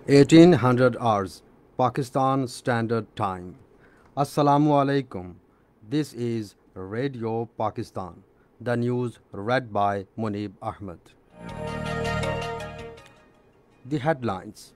1800 hours, Pakistan Standard Time. Assalamu alaikum. This is Radio Pakistan. The news read by Munib Ahmed. The headlines.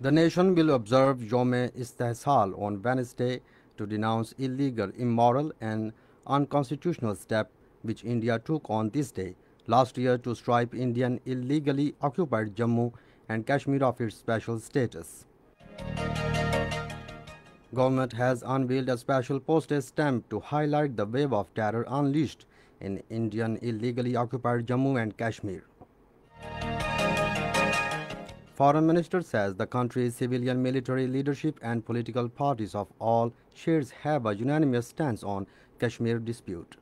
The nation will observe Yom-e-Istihsal on Wednesday to denounce illegal, immoral and unconstitutional step which India took on this day last year to strip Indian illegally occupied Jammu and Kashmir of its special status. Government has unveiled a special postage stamp to highlight the wave of terror unleashed in Indian illegally occupied Jammu and Kashmir. Foreign Minister says the country's civilian military leadership and political parties of all shades have a unanimous stance on Kashmir dispute.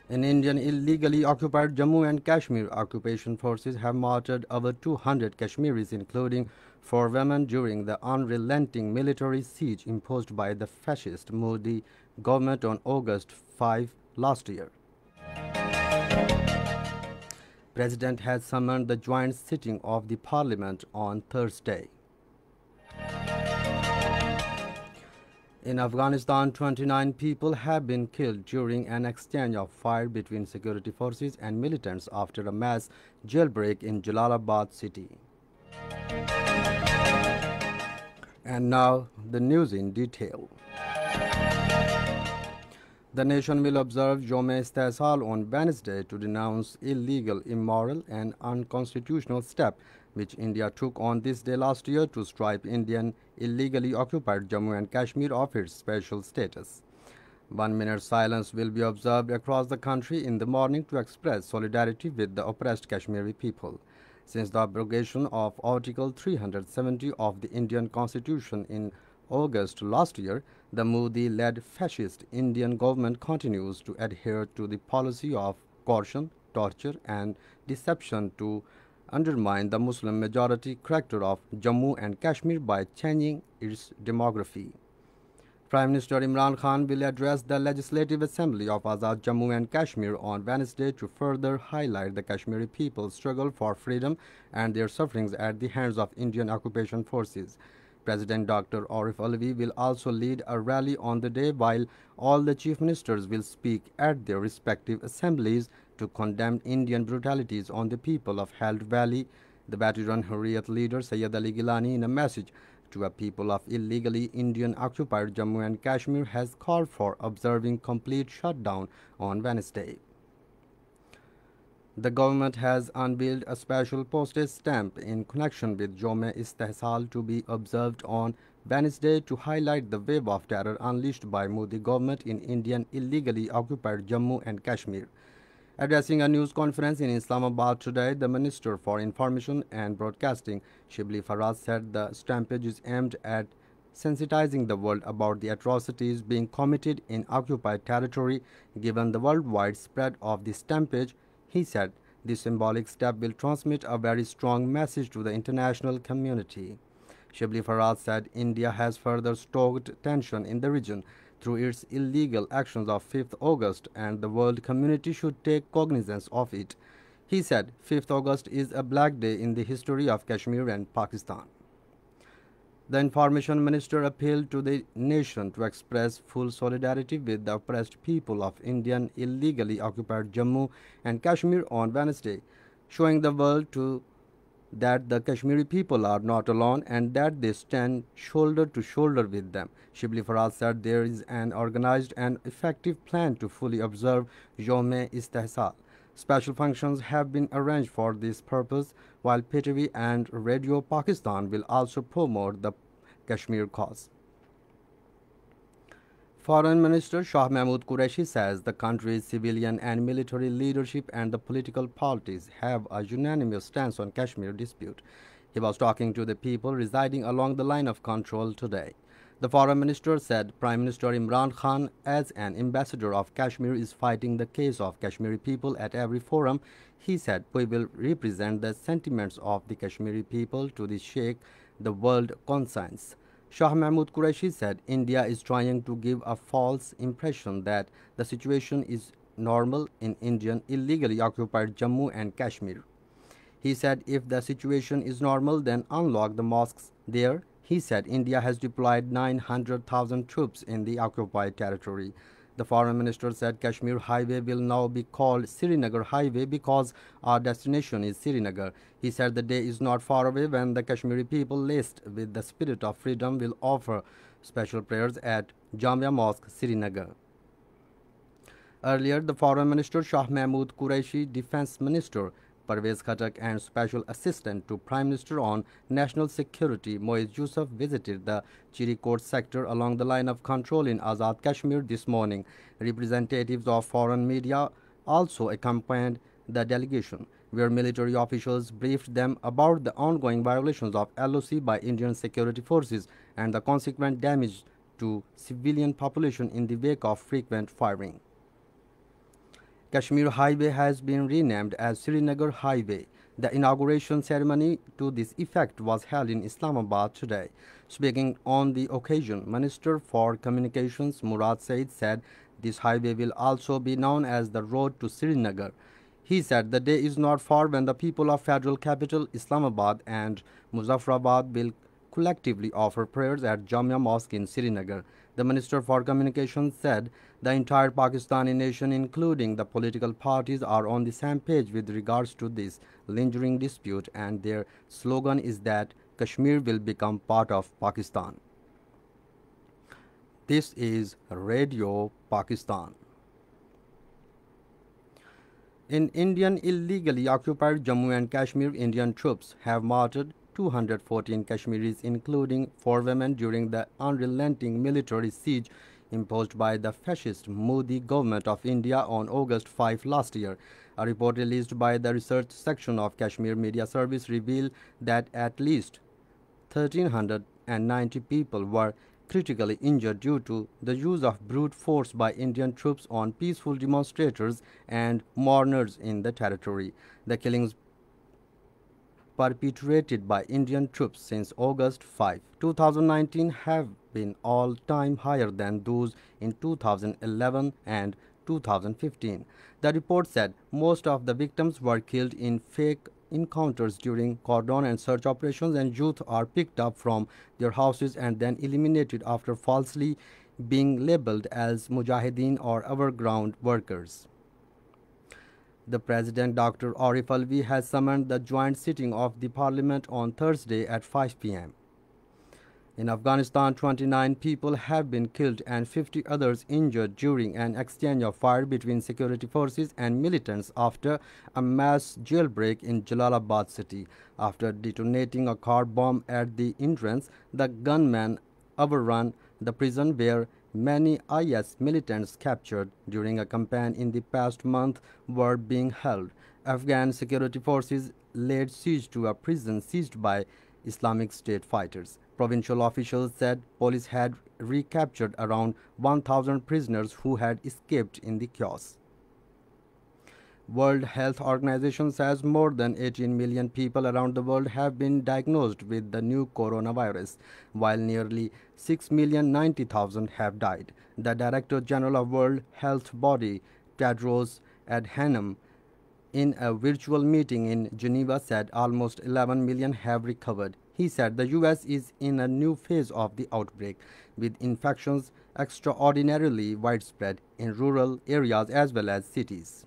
In Indian illegally occupied Jammu and Kashmir, occupation forces have martyred over 200 Kashmiris, including 4 women, during the unrelenting military siege imposed by the fascist Modi government on August 5 last year. President has summoned the joint sitting of the parliament on Thursday. In Afghanistan, 29 people have been killed during an exchange of fire between security forces and militants after a mass jailbreak in Jalalabad city. And now, the news in detail. The nation will observe Yom-e-Istihsal on Wednesday to denounce illegal, immoral and unconstitutional step which India took on this day last year to strip Indian illegally occupied Jammu and Kashmir of its special status. 1 minute silence will be observed across the country in the morning to express solidarity with the oppressed Kashmiri people. Since the abrogation of Article 370 of the Indian Constitution in August last year, the Modi-led fascist Indian government continues to adhere to the policy of coercion, torture and deception to undermine the Muslim majority character of Jammu and Kashmir by changing its demography. Prime Minister Imran Khan will address the Legislative Assembly of Azad Jammu and Kashmir on Wednesday to further highlight the Kashmiri people's struggle for freedom and their sufferings at the hands of Indian occupation forces. President Dr. Arif Alvi will also lead a rally on the day, while all the chief ministers will speak at their respective assemblies to condemn Indian brutalities on the people of Held Valley. The veteran Hurriyat leader Sayyid Ali Gilani, in a message to a people of illegally Indian occupied Jammu and Kashmir, has called for observing complete shutdown on Wednesday. The government has unveiled a special postage stamp in connection with Yom-e-Istihsal to be observed on Wednesday to highlight the wave of terror unleashed by Modi government in Indian illegally occupied Jammu and Kashmir. Addressing a news conference in Islamabad today, the Minister for Information and Broadcasting, Shibli Faraj, said the stampage is aimed at sensitizing the world about the atrocities being committed in occupied territory. Given the worldwide spread of the stampage, he said this symbolic step will transmit a very strong message to the international community. Shibli Faraj said India has further stoked tension in the region through its illegal actions of 5th August and the world community should take cognizance of it. He said 5th August is a black day in the history of Kashmir and Pakistan. The Information Minister appealed to the nation to express full solidarity with the oppressed people of Indian illegally occupied Jammu and Kashmir on Wednesday, showing the world that the Kashmiri people are not alone and that they stand shoulder to shoulder with them. Shibli Faraj said there is an organized and effective plan to fully observe Yom-e-Istihsal. Special functions have been arranged for this purpose, while PTV and Radio Pakistan will also promote the Kashmir cause. Foreign Minister Shah Mahmood Qureshi says the country's civilian and military leadership and the political parties have a unanimous stance on Kashmir dispute. He was talking to the people residing along the line of control today. The Foreign Minister said Prime Minister Imran Khan, as an ambassador of Kashmir, is fighting the case of Kashmiri people at every forum. He said, "We will represent the sentiments of the Kashmiri people to the Sheikh, the world conscience." Shah Mahmood Qureshi said India is trying to give a false impression that the situation is normal in Indian illegally occupied Jammu and Kashmir. He said if the situation is normal, then unlock the mosques there. He said India has deployed 900,000 troops in the occupied territory. The foreign minister said Kashmir Highway will now be called Srinagar Highway because our destination is Srinagar. He said the day is not far away when the Kashmiri people, laced with the spirit of freedom, will offer special prayers at Jamia Mosque, Srinagar. Earlier, the Foreign Minister Shah Mahmood Qureshi, Defense Minister Parvez Khattak and Special Assistant to Prime Minister on National Security Moez Yusuf visited the Chirikot sector along the line of control in Azad Kashmir this morning. Representatives of foreign media also accompanied the delegation, where military officials briefed them about the ongoing violations of LOC by Indian security forces and the consequent damage to civilian population in the wake of frequent firing. Kashmir Highway has been renamed as Srinagar Highway. The inauguration ceremony to this effect was held in Islamabad today. Speaking on the occasion, Minister for Communications Murad Said said this highway will also be known as the Road to Srinagar. He said the day is not far when the people of federal capital Islamabad and Muzaffarabad will collectively offer prayers at Jamia Mosque in Srinagar. The Minister for Communications said the entire Pakistani nation, including the political parties, are on the same page with regards to this lingering dispute, and their slogan is that Kashmir will become part of Pakistan. This is Radio Pakistan. In Indian illegally occupied Jammu and Kashmir, Indian troops have martyred 214 Kashmiris, including 4 women, during the unrelenting military siege imposed by the fascist Modi government of India on August 5 last year. A report released by the research section of Kashmir Media Service revealed that at least 1,390 people were critically injured due to the use of brute force by Indian troops on peaceful demonstrators and mourners in the territory. The killings perpetrated by Indian troops since August 5, 2019 have been all-time higher than those in 2011 and 2015. The report said most of the victims were killed in fake encounters during cordon and search operations, and youth are picked up from their houses and then eliminated after falsely being labeled as mujahideen or overground workers. The President, Dr. Arif Alvi, has summoned the joint sitting of the Parliament on Thursday at 5 p.m. In Afghanistan, 29 people have been killed and 50 others injured during an exchange of fire between security forces and militants after a mass jailbreak in Jalalabad city. After detonating a car bomb at the entrance, the gunman overran the prison where many IS militants captured during a campaign in the past month were being held. Afghan security forces laid siege to a prison seized by Islamic State fighters. Provincial officials said police had recaptured around 1,000 prisoners who had escaped in the chaos. World Health Organization says more than 18 million people around the world have been diagnosed with the new coronavirus, while nearly 6,090,000 have died. The Director General of World Health Body, Tedros Adhanom, in a virtual meeting in Geneva said almost 11 million have recovered. He said the U.S. is in a new phase of the outbreak, with infections extraordinarily widespread in rural areas as well as cities.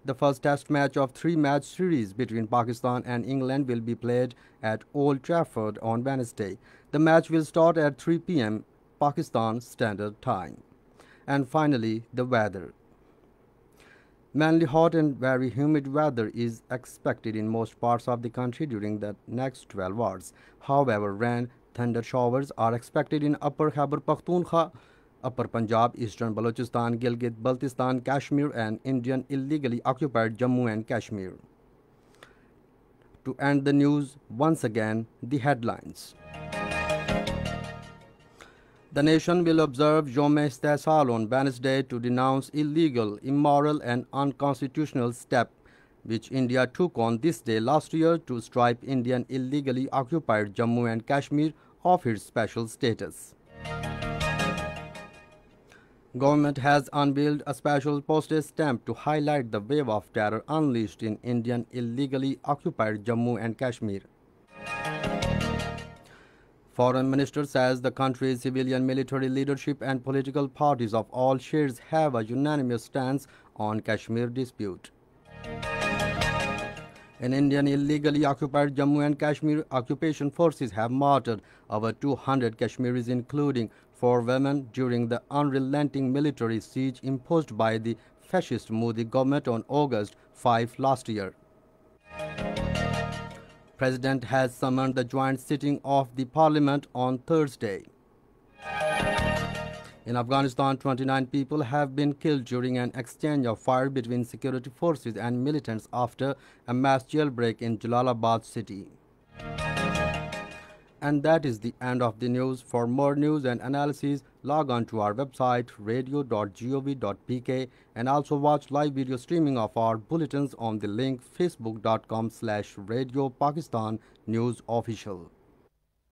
The first test match of 3-match series between Pakistan and England will be played at Old Trafford on Wednesday. The match will start at 3 p.m. Pakistan Standard Time. And finally, the weather. Mainly hot and very humid weather is expected in most parts of the country during the next 12 hours. However, rain, thunder showers are expected in Upper Khyber Pakhtunkhwa, Upper Punjab, Eastern Balochistan, Gilgit-Baltistan, Kashmir, and Indian illegally occupied Jammu and Kashmir. To end the news, once again, the headlines. The nation will observe Yom-e Istihsal on Wednesday to denounce illegal, immoral, and unconstitutional step which India took on this day last year to strip Indian illegally occupied Jammu and Kashmir of its special status. Government has unveiled a special postage stamp to highlight the wave of terror unleashed in Indian illegally occupied Jammu and Kashmir. Foreign Minister says the country's civilian military leadership and political parties of all shades have a unanimous stance on Kashmir dispute. In Indian illegally occupied Jammu and Kashmir, occupation forces have martyred over 200 Kashmiris, including 4 women, during the unrelenting military siege imposed by the fascist Modi government on August 5 last year. President has summoned the joint sitting of the parliament on Thursday. In Afghanistan, 29 people have been killed during an exchange of fire between security forces and militants after a mass jailbreak in Jalalabad city. And that is the end of the news. For more news and analysis, log on to our website radio.gov.pk and also watch live video streaming of our bulletins on the link facebook.com/Radio Pakistan News Official.